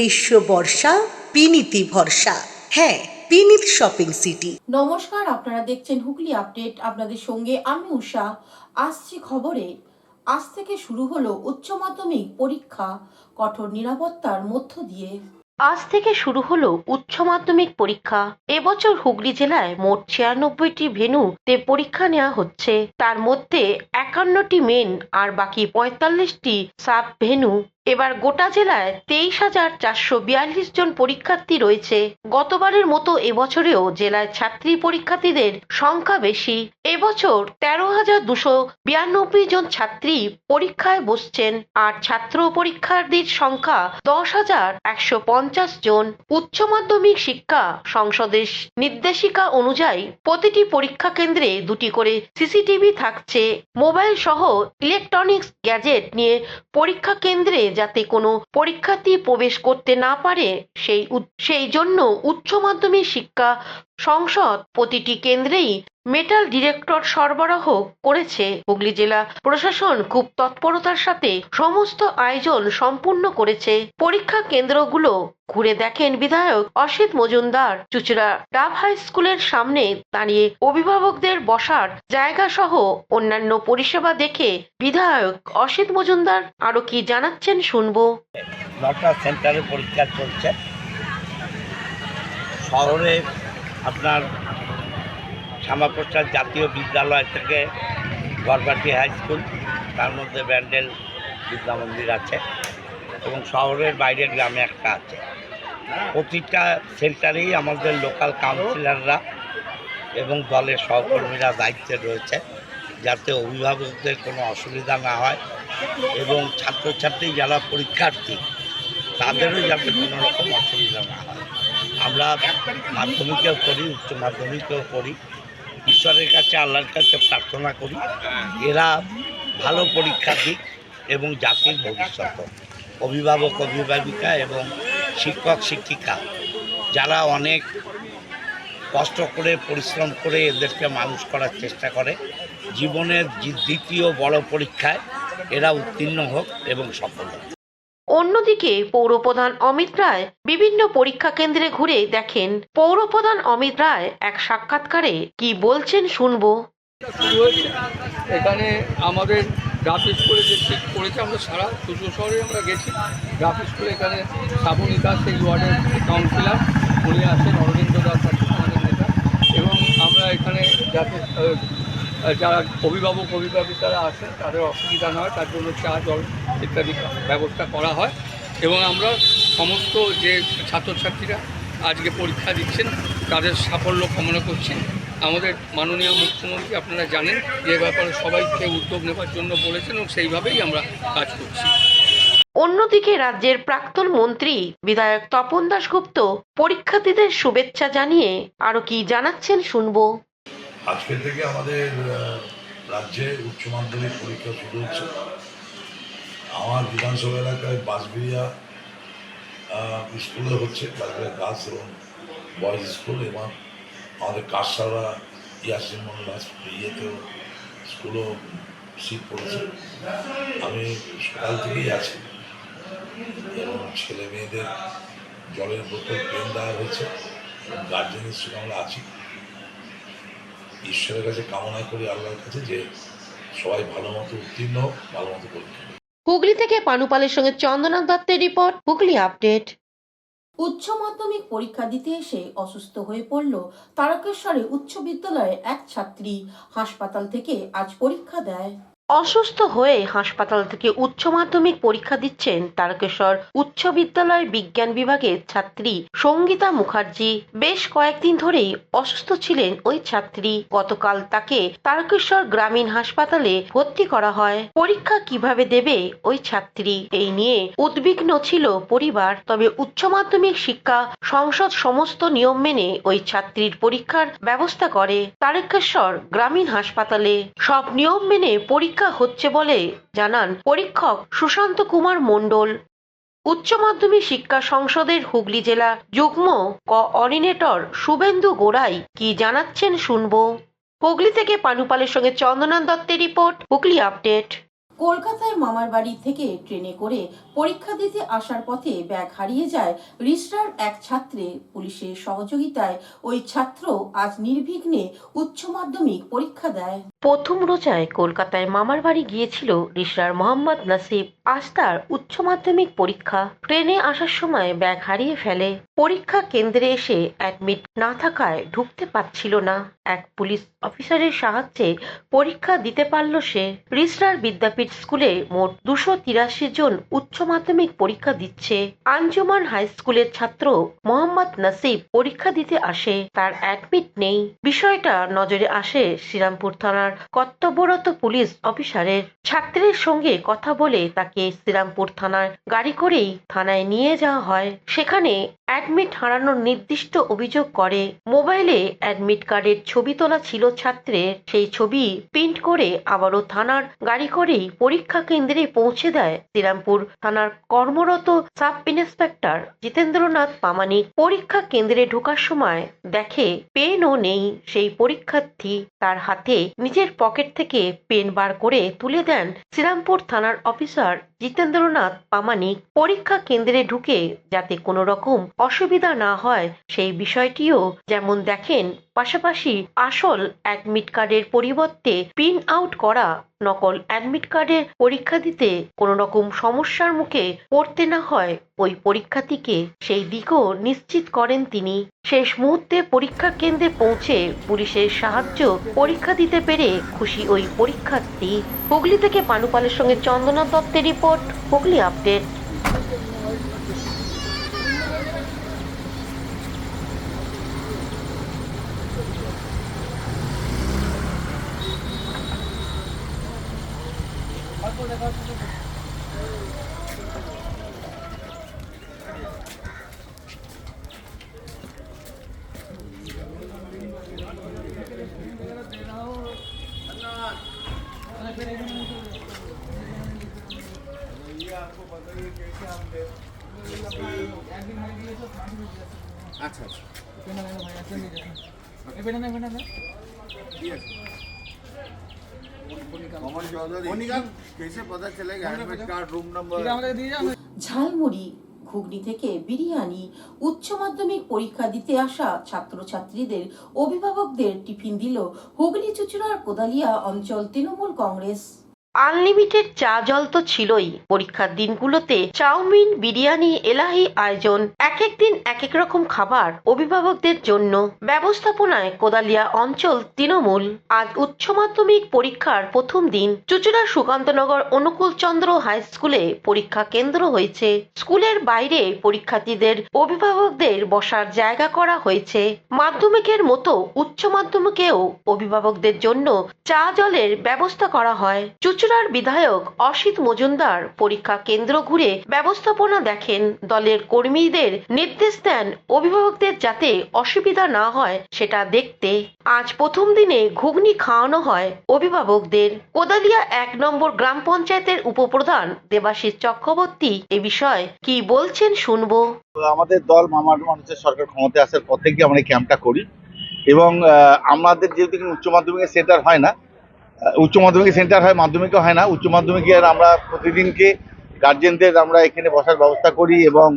গ্রীষ্ম বর্ষা বিনীতি ভরসা। হ্যাঁ, বিনীত শপিং সিটি। নমস্কার, আপনারা দেখছেন হুগলি আপডেট। আপনাদের সঙ্গে আমি উষা। আসছি খবরে। আজ থেকে শুরু হলো উচ্চ মাধ্যমিক পরীক্ষা কঠোর নিরাপত্তার মধ্য দিয়ে। আজ থেকে শুরু হলো উচ্চ মাধ্যমিক পরীক্ষা। এবছর হুগলি জেলায় মোট 96টি ভেন্যুতে পরীক্ষা নেওয়া হচ্ছে। তার মধ্যে 51টি মেন আর বাকি 45টি সাব ভেন্যু। এবার গোটা জেলায় 23,442 জন পরীক্ষার্থী রয়েছে। গতবারের মতো এবছরেও জেলায় ছাত্রী পরীক্ষার্থীদের সংখ্যা বেশি। এবছর 13,292 জন ছাত্রী পরীক্ষায় বসছেন আর ছাত্র পরীক্ষার্থীর সংখ্যা 10,150 জন। উচ্চ মাধ্যমিক শিক্ষা সংসদের নির্দেশিকা অনুযায়ী প্রতিটি পরীক্ষা কেন্দ্রে 2টি করে সিসিটিভি থাকছে। মোবাইল সহ ইলেকট্রনিক্স গ্যাজেট নিয়ে পরীক্ষা কেন্দ্রে যাতে কোনো পরীক্ষার্থী প্রবেশ করতে না পারে সেই জন্য উচ্চ মাধ্যমিক শিক্ষা সংসদ প্রতিটি কেন্দ্রেই মেটাল ডিটেক্টর সরবরাহ করেছে। হুগলি জেলা প্রশাসন খুব তৎপরতার সাথে সমস্ত আয়োজন সম্পূর্ণ করেছে। পরীক্ষা কেন্দ্রগুলো ঘুরে দেখেন বিধায়ক অসিত মজুমদার। চুচুড়া ডাব হাই স্কুলের সামনে দাঁড়িয়ে অভিভাবকদের বসার জায়গা সহ অন্যান্য পরিষেবা দেখে বিধায়ক অসিত মজুমদার আরো কি জানাচ্ছেন শুনবো। 9টা সেন্টারে পরীক্ষা চলছে। শহরে আপনার শ্যামাপ্রসাদ জাতীয় বিদ্যালয় থেকে গড়বাটি হাই স্কুল, তার মধ্যে ব্যান্ডেল বিদ্যা মন্দির আছে এবং শহরের বাইরে গ্রামে একটা আছে। প্রতিটা সেন্টারেই আমাদের লোকাল কাউন্সিলররা এবং দলের সহকর্মীরা দায়িত্বে রয়েছে যাতে অভিভাবকদের কোনো অসুবিধা না হয় এবং ছাত্রছাত্রী যারা পরীক্ষার্থী তাদেরও যাতে কোনো রকম অসুবিধা না হয়। আমরা মাধ্যমিকেও করি, উচ্চ মাধ্যমিকেও করি। ঈশ্বরের কাছে, আল্লাহর কাছে প্রার্থনা করি এরা ভালো পরীক্ষা দিক এবং জাতির ভবিষ্যৎ। অভিভাবক অভিভাবিকা এবং শিক্ষক শিক্ষিকা যারা অনেক কষ্ট করে পরিশ্রম করে এদেরকে মানুষ করার চেষ্টা করে, জীবনের দ্বিতীয় বড় পরীক্ষায় এরা উত্তীর্ণ হোক এবং সফল হোক। অন্যদিকে পৌরপ্রধান অমিত রায় বিভিন্ন পরীক্ষা কেন্দ্রে ঘুরে দেখেন। পৌরপ্রধান অমিত রায় এক সাক্ষাৎকারে কি বলছেন শুনবো। শুরু হয়েছে এখানে আমাদের ডাব স্কুলে যে ঠিক করেছে, আমরা সারা চুচুড়া শহরে আমরা গেছি। ডাব স্কুলে এখানে শ্রাবণী দাস এই ওয়ার্ডের কাউন্সিলর, উনি আছেন, অরবিন্দ দাস আছেন আমাদের নেতা, এবং আমরা এখানে যাতে যারা অভিভাবক অভিভাবিকারা আছেন তাদের অসুবিধা না হয় তার জন্য চা জল ইত্যাদি ব্যবস্থা করা হয়। এবং আমরা সমস্ত যে ছাত্রছাত্রীরা আজকে পরীক্ষা দিচ্ছেন তাদের সাফল্য কামনা করছি। আমাদের মাননীয় মুখ্যমন্ত্রী আপনারা জানেন যে ব্যাপারে সবাইকে উদ্যোগ নেওয়ার জন্য বলেছেন এবং সেইভাবেই আমরা কাজ করছি। অন্যদিকে রাজ্যের প্রাক্তন মন্ত্রী বিধায়ক তপন দাশগুপ্ত পরীক্ষার্থীদের শুভেচ্ছা জানিয়ে আরো কি জানাচ্ছেন শুনবো। আজকে থেকে আমাদের রাজ্যে উচ্চ মাধ্যমিক পরীক্ষা শুরু হচ্ছে। আমার বিধানসভা এলাকায় বাঁশবেড়িয়া স্কুলে হচ্ছে, বাঁশবেড়িয়া গার্লস এবং বয়েজ স্কুল, এবং আমাদের কাশসারা ইয়াসিন মন্ডল ইয়েতেও স্কুলও সিট পড়েছে। আমি সকাল থেকেই আছি এবং ছেলে মেয়েদের জলের বোতল পেন দেওয়া হয়েছে, গার্জেনের সঙ্গে আমরা আছি। ঈশ্বরের কাছে কামনা করি, আল্লাহর কাছে, যে সবাই ভালো মতো উত্তীর্ণ হোক, ভালো মতো পরীক্ষা। হুগলি থেকে পানুপালের সঙ্গে চন্দনা দত্তের রিপোর্ট, হুগলি আপডেট। উচ্চ মাধ্যমিক পরীক্ষা দিতে এসে অসুস্থ হয়ে পড়ল তারকেশ্বরে উচ্চ বিদ্যালয়ের এক ছাত্রী। হাসপাতাল থেকে আজ পরীক্ষা দেয়। অসুস্থ হয়ে হাসপাতাল থেকে উচ্চ মাধ্যমিক পরীক্ষা দিচ্ছেন তারকেশ্বর উচ্চ বিদ্যালয়ের বিজ্ঞান বিভাগের ছাত্রী সঙ্গীতা মুখার্জি। বেশ কয়েকদিন ধরেই অসুস্থ ছিলেন ওই ছাত্রী। গতকাল তাকে তারকেশ্বর গ্রামীণ হাসপাতালে ভর্তি করা হয়। পরীক্ষা কিভাবে দেবে ওই ছাত্রী, এই নিয়ে উদ্বিগ্ন ছিল পরিবার। তবে উচ্চ মাধ্যমিক শিক্ষা সংসদ সমস্ত নিয়ম মেনে ওই ছাত্রীর পরীক্ষার ব্যবস্থা করে। তারকেশ্বর গ্রামীণ হাসপাতালে সব নিয়ম মেনে পরীক্ষা হচ্ছে বলে জানান পরীক্ষক সুশান্ত কুমার মণ্ডল। উচ্চ মাধ্যমিক শিক্ষা সংসদের হুগলি জেলা যুগ্ম কোঅর্ডিনেটর শুভেন্দু গোড়াই কি জানাচ্ছেন শুনবো। হুগলি থেকে পানুপালের সঙ্গে চন্দনা দত্তের রিপোর্ট, হুগলি আপডেট। কলকাতায় মামার বাড়ি থেকে ট্রেনে করে পরীক্ষা দিতে আসার পথে ব্যাগ হারিয়ে যায় রিষড়ার এক ছাত্রের। পুলিশের সহযোগিতায় ওই ছাত্র আজ নির্বিঘ্নে উচ্চ মাধ্যমিক পরীক্ষা দেয়। প্রথম রোজায় কলকাতায় মামার বাড়ি গিয়েছিল রিষড়ার মোহাম্মদ নাসিব। আজ তার উচ্চ মাধ্যমিক পরীক্ষা। ট্রেনে আসার সময় ব্যাগ হারিয়ে ফেলে। পরীক্ষা কেন্দ্রে এসে অ্যাডমিট না থাকায় ঢুকতে পারছিল না। এক পুলিশ অফিসারের সাহায্যে পরীক্ষা দিতে পারল সে। রিষড়ার বিদ্যাপীঠ স্কুলে মোট 283 জন উচ্চ মাধ্যমিক পরীক্ষা দিচ্ছে। আঞ্জুমান হাই স্কুলের ছাত্র মোহাম্মদ নাসিব পরীক্ষা দিতে আসে, তার অ্যাডমিট নেই। বিষয়টা নজরে আসে শ্রীরামপুর থানার কর্তব্যরত পুলিশ অফিসারের। ছাত্রের সঙ্গে কথা বলে তাকে শ্রীরামপুর থানার গাড়ি করেই থানায় নিয়ে যাওয়া হয়। সেখানে অ্যাডমিট হারানোর নির্দিষ্ট অভিযোগ করে। মোবাইলে অ্যাডমিট কার্ডের ছবি তোলা ছিল ছাত্রের। সেই ছবি প্রিন্ট করে আবারও থানার গাড়ি করেই পরীক্ষা কেন্দ্রে পৌঁছে দেয় শ্রীরামপুর থানার কর্মরত সাব ইন্সপেক্টর জিতেন্দ্রনাথ প্রামাণিক। পরীক্ষা কেন্দ্রে ঢোকার সময় দেখে পেনও নেই সেই পরীক্ষার্থী। তার হাতে নিজের পকেট থেকে পেন বার করে তুলে দেন শ্রীরামপুর থানার অফিসার জিতেন্দ্রনাথ প্রামাণিক। পরীক্ষা কেন্দ্রে ঢুকে যাতে কোনো রকম অসুবিধা না হয় সেই বিষয়টিও যেমন দেখেন, পাশাপাশি আসল অ্যাডমিট কার্ডের পরিবর্তে প্রিন্ট আউট করা নকল অ্যাডমিট কার্ডের পরীক্ষা দিতে কোনো রকম সমস্যার মুখে পড়তে না হয় ওই পরীক্ষার্থীকে, সেই দিকও নিশ্চিত করেন তিনি। শেষ মুহূর্তে পরীক্ষা কেন্দ্রে পৌঁছে পুলিশের সাহায্য পরীক্ষা দিতে পেরে খুশি ওই পরীক্ষার্থী। হুগলি থেকে পানুপালের সঙ্গে চন্দনা দত্তের রিপোর্ট, হুগলি আপডেট। अच्छा कैसे पता चलेगा admit card room number? Jhalmuri ghugni থেকে বিরিয়ানি। উচ্চ মাধ্যমিক পরীক্ষা দিতে আসা ছাত্রছাত্রীদের অভিভাবকদের টিফিন দিল হুগলি চুঁচুড়ার কোদালিয়া অঞ্চল তৃণমূল কংগ্রেস। আনলিমিটেড চা জল তো ছিলই। পরীক্ষার দিনগুলোতে চাউমিন, বিরিয়ানি, এলাহি আয়োজন। এক এক দিন এক এক রকম খাবার অভিভাবকদের জন্য। ব্যবস্থাপনায় কোদালিয়া অঞ্চল তৃণমূল। আজ উচ্চ মাধ্যমিক পরীক্ষার প্রথম দিন চুঁচুড়া সুকান্তনগর অনুকূল চন্দ্র হাই স্কুলে পরীক্ষা কেন্দ্র হয়েছে। স্কুলের বাইরে পরীক্ষার্থীদের অভিভাবকদের বসার জায়গা করা হয়েছে। মাধ্যমিকের মতো উচ্চ মাধ্যমিকেও অভিভাবকদের জন্য চা জলের ব্যবস্থা করা হয়। চুঁচুড়ার বিধায়ক অসিত মজুমদার পরীক্ষা কেন্দ্র ঘুরে ব্যবস্থাপনা দেখেন। দলের কর্মীদের নির্দেশ দেন অভিভাবকদের যাতে অসুবিধা না হয় সেটা দেখতে। আজ প্রথম দিনে ঘুগনি খাওয়ানো হয় অভিভাবকদের। কোদালিয়া 1 নম্বর গ্রাম পঞ্চায়েতের উপপ্রধান দেবাশিস চক্রবর্তী এ বিষয়ে কি বলছেন শুনবো। আমাদের দল মামার মানুষের সরকার ক্ষমতায় আসার পর থেকে আমরা এই ক্যাম্পটা করি এবং আমাদের যেহেতু উচ্চ মাধ্যমিকের সেন্টার হয় না, উচ্চ মাধ্যমিক সেন্টার হয়, মাধ্যমিকও হয় না। উচ্চ মাধ্যমিকের আমরা প্রতিদিনকে গার্জেনদের আমরা এখানে বসার ব্যবস্থা করি এবং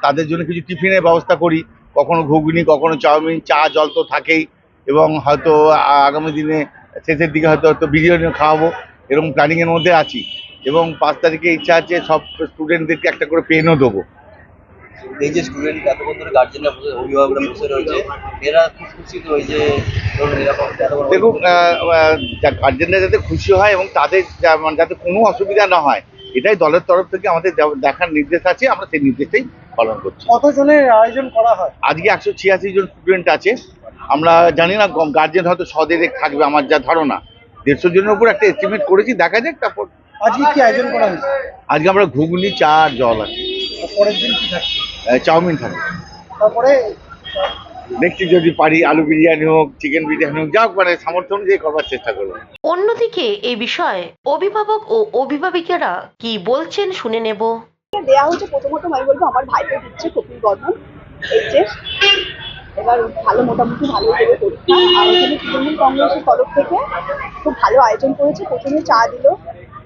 তাদের জন্য কিছু টিফিনের ব্যবস্থা করি। কখনো ঘুগনি, কখনো চাউমিন, চা জল তো থাকেই এবং হয়তো আগামী দিনে শেষের দিকে হয়তো বিরিয়ানিও খাওয়াবো, এরকম প্ল্যানিংয়ের মধ্যে আছি। এবং 5 তারিখে ইচ্ছা আছে সব স্টুডেন্টদেরকে একটা করে পেনও দেবো। এই যে স্টুডেন্ট এতক্ষণ ধরে গার্জেনরা অভিভাবকরা বসে রয়েছে, এরা খুব খুশি তো এই যে দেখুন, গার্জেনরা যাতে খুশি হয় এবং তাদের যাতে কোনো অসুবিধা না হয়, এটাই দলের তরফ থেকে আমাদের দেখার নির্দেশ আছে। আমরা সেই নির্দেশটাই পালন করছি। কতজনের আয়োজন করা হয়? আজকে 186 জন স্টুডেন্ট আছে। আমরা জানি না গার্জেন হয়তো 100 থাকবে, আমার যা ধারণা 150 জনের উপর একটা এস্টিমেট করেছি, দেখা যাক। তারপর আজকে কি আয়োজন করা হয়েছে? আজকে আমরা ঘুগনি, চা আর জল আছে। পরের দিন কি থাকছে? চাউমিন থাকবে। তারপরে দেখছি যদি পারি আলু বিরিয়ানি হোক, চিকেন বিরিয়ানি হোক, যা হোক, মানে সামর্থ্য অনুযায়ী করবার চেষ্টা করবো। অন্যদিকে এই বিষয়ে অভিভাবক ও অভিভাবিকারা কি বলছেন শুনে নেব। দেয়া হচ্ছে প্রথমত আমি বলবো আমার ভাইকে দিচ্ছে কপিল বর্মন এইচএস, এবার ভালো মোটামুটি ভালোই দেবে পরীক্ষা। আর এখানে তৃণমূল কংগ্রেসের তরফ থেকে খুব ভালো আয়োজন করেছে। প্রথমে চা দিল,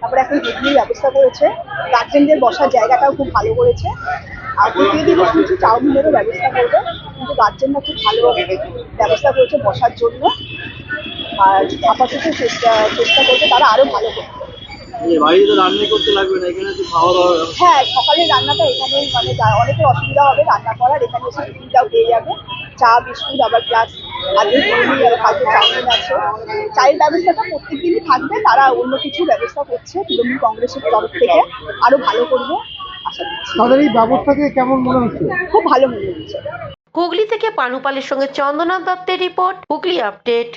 তারপরে এখন হুগলির ব্যবস্থা করেছে, গার্জেনদের বসার জায়গাটাও খুব ভালো করেছে। আর দ্বিতীয় দিকে শুনছি চাউমিনেরও ব্যবস্থা করবে, কিন্তু গার্জেনরা খুব ভালো ব্যবস্থা করেছে বসার জন্য। আর আপাতত চেষ্টা করবে তারা আরো ভালো করবে। বাড়িতে রান্না করতে লাগবে না, এখানে তো খাওয়া দাওয়া। হ্যাঁ, সকালের রান্নাটা এখানে মানে অনেকের অসুবিধা হবে রান্না করার, এখানে এসে টিফিনটাও পেয়ে যাবে, চা বিস্কুট, আবার প্লাস আজকে কর্মী আর কালকে চাউমিন আছে। চায়ের ব্যবস্থাটা প্রত্যেকদিনই থাকবে, তারা অন্য কিছু ব্যবস্থা করছে তৃণমূল কংগ্রেসের তরফ থেকে, আরো ভালো করবে আশা করছি। তাদের এই ব্যবস্থাকে কেমন মনে হচ্ছে? খুব ভালো মনে হচ্ছে। হুগলি থেকে পানুপালের সঙ্গে চন্দনা দত্তের রিপোর্ট, হুগলি আপডেট।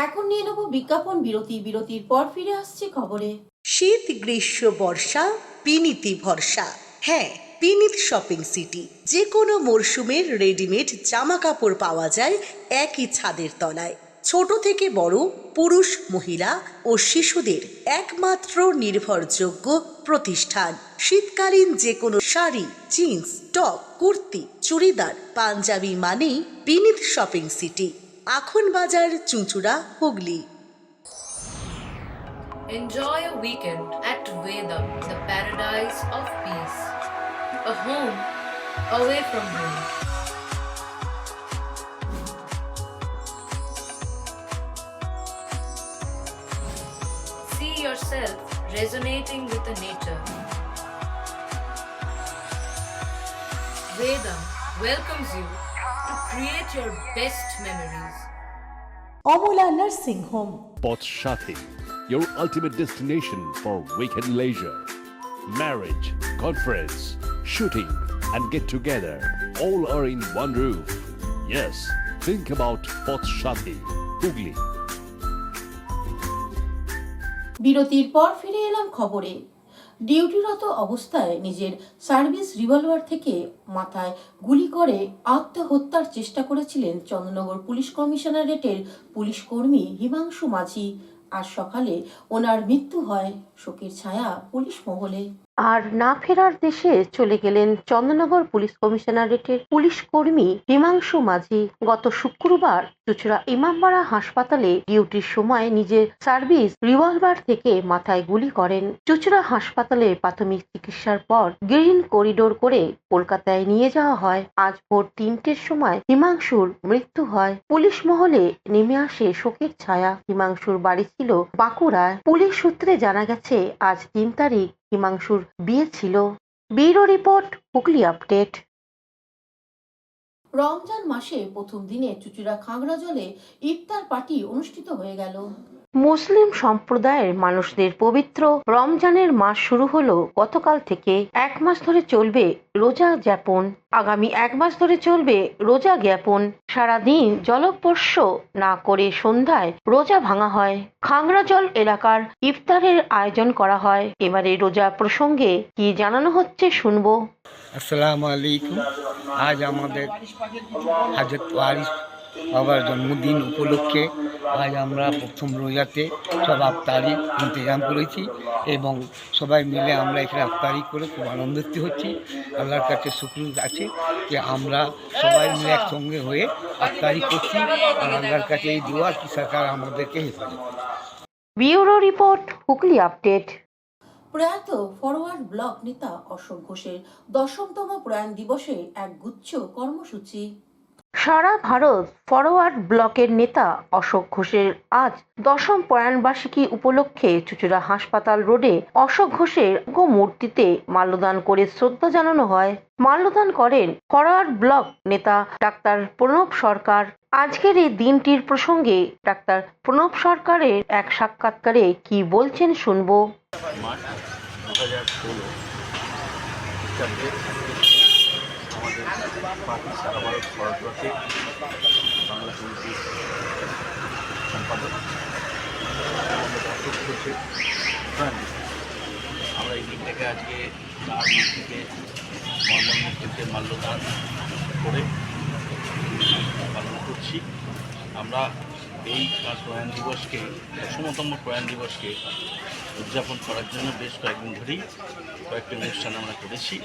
এখন নিয়ে নেব বিজ্ঞাপন বিরতি। বিরতির পর ফিরে আসছে খবরে। শীত গ্রীষ্ম বর্ষা পিনিতি ভরসা। হ্যাঁ, পিনিত শপিং সিটি। যে কোনো মরশুমের রেডিমেড জামা কাপড় পাওয়া যায় একই ছাদের তলায়। ছোট থেকে বড়, পুরুষ মহিলা ও শিশুদের একমাত্র নির্ভরযোগ্য প্রতিষ্ঠান। শীতকালীন যে কোনো শাড়ি, জিন্স, টপ, কুর্তি, চুড়িদার, পাঞ্জাবি মানেই পিনিত শপিং সিটি। আখন বাজার, চুঁচুড়া, Hooghly. Enjoy a weekend at Vedam, the paradise of peace. A home away from home. See yourself resonating with the nature. Vedam welcomes you to create your best memories. Amala nursing home. Potshati, your ultimate destination for weekend leisure. Marriage, conference, shooting, and get together all are in one roof. Yes, think about Potshati, Hugli. বিরতির পর ফিরে এলাম খবরে। ডিউটিরত অবস্থায় নিজের service revolver থেকে মাথায় গুলি করে আত্মহত্যার চেষ্টা করেছিলেন চন্দননগর পুলিশ কমিশনারেটের পুলিশ কর্মী হিমাংশু মাঝি। আজ সকালে ওনার মৃত্যু হয়, শোকের ছায়া পুলিশ মহলে। আর না ফেরার দেশে চলে গেলেন চন্দননগর পুলিশ কমিশনারেটের পুলিশ কর্মী হিমাংশু মাঝি। গত শুক্রবার চুঁচুড়া ইমামবাড়া হাসপাতালে ডিউটির সময় নিজের সার্ভিস রিভলভার থেকে মাথায় গুলি করেন। চুঁচুড়া হাসপাতালে প্রাথমিক চিকিৎসার পর গ্রিন করিডোর করে কলকাতায় নিয়ে যাওয়া হয়। আজ ভোর 3টের সময় হিমাংশুর মৃত্যু হয়। পুলিশ মহলে নেমে আসে শোকের ছায়া। হিমাংশুর বাড়ি ছিল বাঁকুড়ায়। পুলিশ সূত্রে জানা গেছে আজ 3 তারিখ হিমাংশুর বিয়ে ছিল। Bureau report, Hooghly update. Ramzan মাসে প্রথম দিনে চুঁচুড়া খাগড়াজলে ইফতার পার্টি অনুষ্ঠিত হয়ে গেল। মুসলিম সম্প্রদায়ের মানুষদের পবিত্র রমজানের মাস শুরু হলো গতকাল থেকে। 1 মাস ধরে চলবে রোজা জ্ঞাপন। আগামী 1 মাস ধরে চলবে রোজা জ্ঞাপন। সারাদিন জলস্পর্শ না করে সন্ধ্যায় রোজা ভাঙা হয়। খাগড়াজল এলাকার ইফতারের আয়োজন করা হয়। এবারে রোজা প্রসঙ্গে কি জানানো হচ্ছে শুনবো। আসসালামু আলাইকুম। আজ আমাদের হাজরত ওয়ারিস বাবার জন্মদিন উপলক্ষে আজ আমরা প্রথম রোজাতে সব আফতারি ইন্তজাম করেছি এবং সবাই মিলে আমরা এখানে আফতারি করে খুব আনন্দিত হচ্ছি। আল্লাহর কাছে শুকর আছে যে আমরা সবাই মিলে একসঙ্গে হয়ে আফতারি করছি। আর আল্লাহর কাছে এই দোয়া কি সরকার আমাদেরকে হেফাজত করে। Bureau report, Hooghly update. প্রয়াত ফরওয়ার্ড ব্লক নেতা অশোক ঘোষের 10তম প্রয়াণ দিবসে এক গুচ্ছ কর্মসূচি। সারা ভারত ফরওয়ার্ড ব্লকের নেতা অশোক ঘোষের আজ 10ম প্রয়াণবার্ষিকী উপলক্ষে চুঁচুড়া হাসপাতাল রোডে অশোক ঘোষের মূর্তিতে মাল্যদান করে শ্রদ্ধা জানানো হয়। মাল্যদান করেন ফরওয়ার্ড ব্লক নেতা ডাক্তার প্রণব সরকার। আজকের এই দিনটির প্রসঙ্গে ডাক্তার প্রণব সরকারের এক সাক্ষাৎকারে কি বলছেন শুনবো। আমাদের পার্টি সারা ভারত ফরওয়ার্ড ব্লকে বাংলা কমিটির সম্পাদক আমরা এই দিনটাকে আজকে তার মূর্তিতে মূর্তিতে মাল্যদান করে পালন করছি। আমরা এই প্রয়াণ দিবসকে 10তম প্রয়াণ দিবসকে উদযাপন করার জন্য বেশ কয়েকদিন ধরেই কয়েকটি অনুষ্ঠান আমরা করেছি।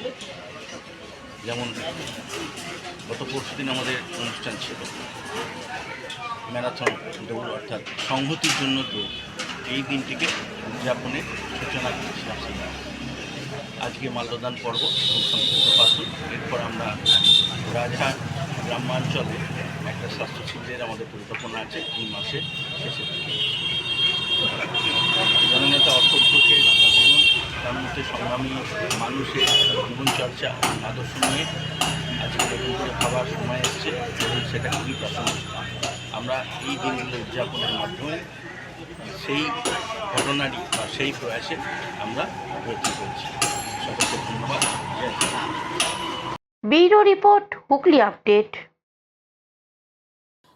যেমন গত পরশুদিন আমাদের অনুষ্ঠান ছিল ম্যারাথন দৌড়, অর্থাৎ সংহতির জন্য দৌড়। এই দিনটিকে উদযাপনের সূচনা করেছিলাম। আজকে মাল্যদান পর্ব এবং সংস্কৃত পাঠন, এরপর আমরা রাজহাট গ্রামাঞ্চলে একটা স্বাস্থ্য শিবিরের আমাদের পরিকল্পনা আছে এই মাসের শেষের দিকে। জননেতা অশোক ঘোষের জীবন, তার মধ্যে সংগ্রামী মানুষের জীবনচর্চা আদর্শ নিয়ে আজকে নতুন করে ভাবার সময় এসছে এবং সেটা খুবই প্রাসঙ্গিক। আমরা এই দিনগুলো উদযাপনের মাধ্যমে সেই ঘটনারই বা সেই প্রয়াসে আমরা ব্রতী করছি। সকলকে ধন্যবাদ। জয় হিন্দ। Bureau report, Hooghly update.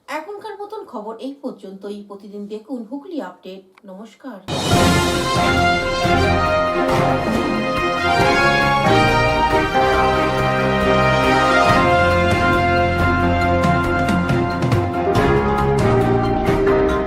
এখনকার মতন খবর এই পর্যন্তই। প্রতিদিন দেখুন হুগলি আপডেট। নমস্কার।